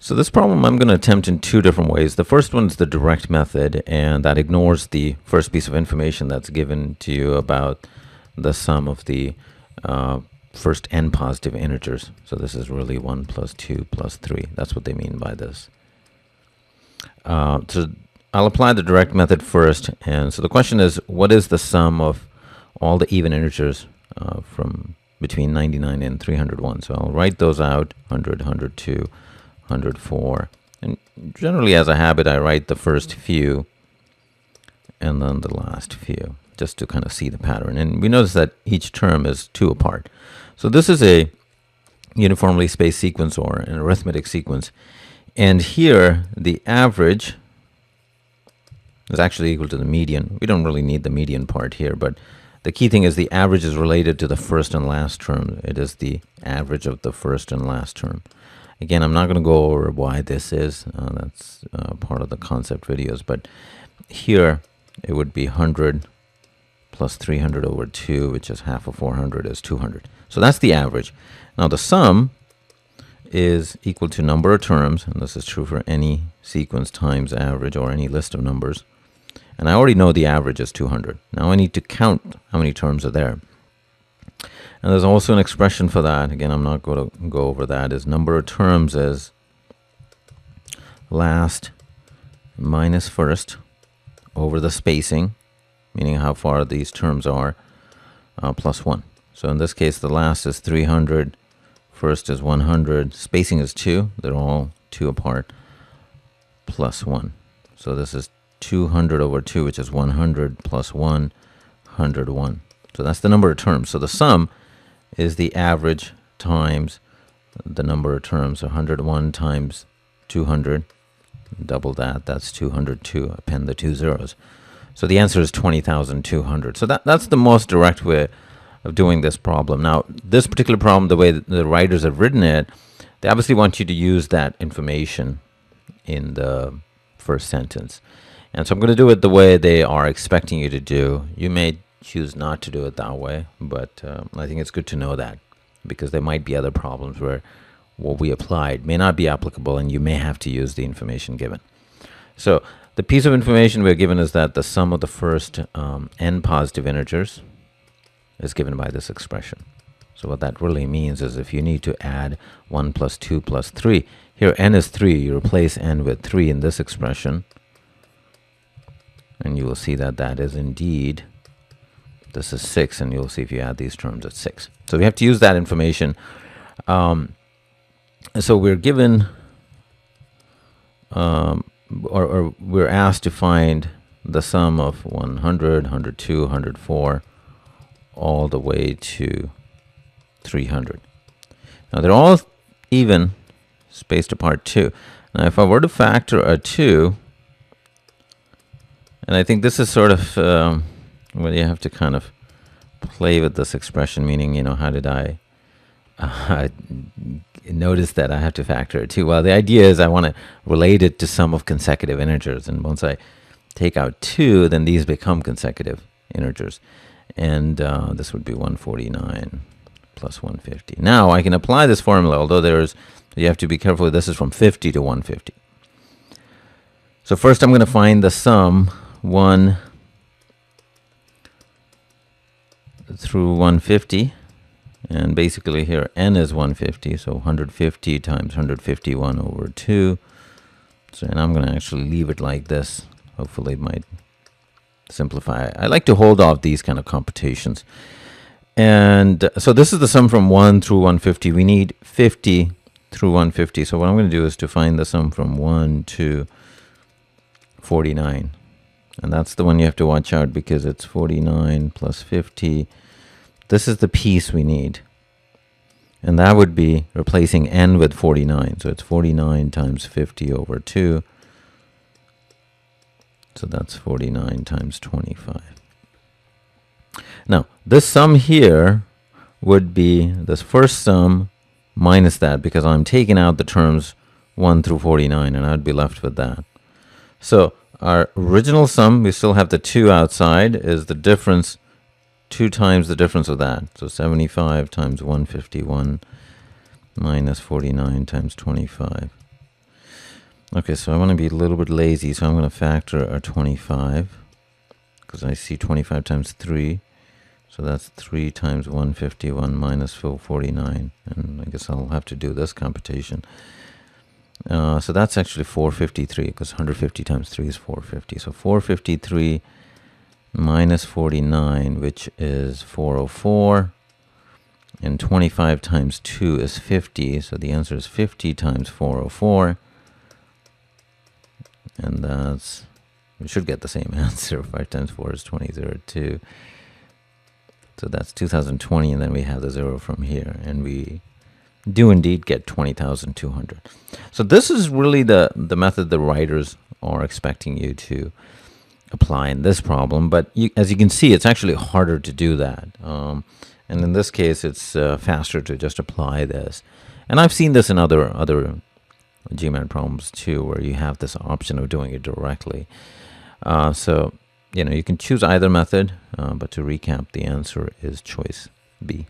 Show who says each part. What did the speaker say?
Speaker 1: So this problem I'm going to attempt in two different ways. The first one is the direct method, and that ignores the first piece of information that's given to you about the sum of the first n positive integers. So this is really 1 plus 2 plus 3. That's what they mean by this. So I'll apply the direct method first. And so the question is, what is the sum of all the even integers from between 99 and 301? So I'll write those out: 100, 102, 104. And generally, as a habit, I write the first few and then the last few, just to kind of see the pattern. And we notice that each term is 2 apart. So this is a uniformly spaced sequence, or an arithmetic sequence. And here, the average is actually equal to the median. We don't really need the median part here, but the key thing is the average is related to the first and last term. It is the average of the first and last term. Again, I'm not going to go over why this is. That's part of the concept videos. But here, it would be 100 plus 300 over 2, which is half of 400, is 200. So that's the average. Now, the sum is equal to number of terms, and this is true for any sequence times average or any list of numbers. And I already know the average is 200. Now I need to count how many terms are there. And there's also an expression for that. Again, I'm not going to go over that. Is number of terms is last minus first over the spacing, meaning how far these terms are, plus 1. So in this case, the last is 300, first is 100, spacing is 2. They're all 2 apart, plus 1. So this is 200 over 2, which is 100 plus 1, 101. So that's the number of terms. So the sum is the average times the number of terms. 101 times 200, double that, that's 202. Append the 2 zeros. So the answer is 20,200. So that's the most direct way of doing this problem. Now, this particular problem, the way that the writers have written it, they obviously want you to use that information in the first sentence. And so I'm going to do it the way they are expecting you to do. You may choose not to do it that way, but I think it's good to know that, because there might be other problems where what we applied may not be applicable and you may have to use the information given. So the piece of information we're given is that the sum of the first n positive integers is given by this expression. So what that really means is if you need to add 1 plus 2 plus 3, here n is 3, you replace n with 3 in this expression, and you will see that that is indeed, this is 6, and you'll see if you add these terms, it's 6. So we have to use that information. So we're given, or we're asked to find the sum of 100, 102, 104, all the way to 300. Now they're all even, spaced apart 2. Now if I were to factor a 2, and I think this is sort of where you have to kind of play with this expression, meaning, you know, how did I notice that I have to factor a 2? Well, the idea is I want to relate it to sum of consecutive integers. And once I take out 2, then these become consecutive integers. And this would be 149 plus 150. Now I can apply this formula, although you have to be careful. This is from 50 to 150. So first I'm going to find the sum 1 through 150. And basically here n is 150. So 150 times 151 over 2. So, and I'm going to actually leave it like this. Hopefully it might simplify. I like to hold off these kind of computations. And so this is the sum from 1 through 150. We need 50 through 150. So what I'm going to do is to find the sum from 1 to 49. And that's the one you have to watch out, because it's 49 plus 50. This is the piece we need. And that would be replacing n with 49. So it's 49 times 50 over 2. So that's 49 times 25. Now, this sum here would be this first sum minus that, because I'm taking out the terms 1 through 49, and I'd be left with that. So our original sum, we still have the 2 outside, is the difference, 2 times the difference of that. So 75 times 151 minus 49 times 25. Okay, so I want to be a little bit lazy, so I'm going to factor a 25 because I see 25 times 3. So that's 3 times 151 minus 449. And I guess I'll have to do this computation. So that's actually 453 because 150 times 3 is 450. So 453 minus 49, which is 404. And 25 times 2 is 50. So the answer is 50 times 404. And that's, we should get the same answer. 5 times 4 is 2002. So that's 2020, and then we have the 0 from here. And we do indeed get 20,200. So this is really the method the writers are expecting you to apply in this problem. But as you can see, it's actually harder to do that. And in this case, it's faster to just apply this. And I've seen this in other GMAT problems too, where you have this option of doing it directly. So, you can choose either method, but to recap, the answer is choice B.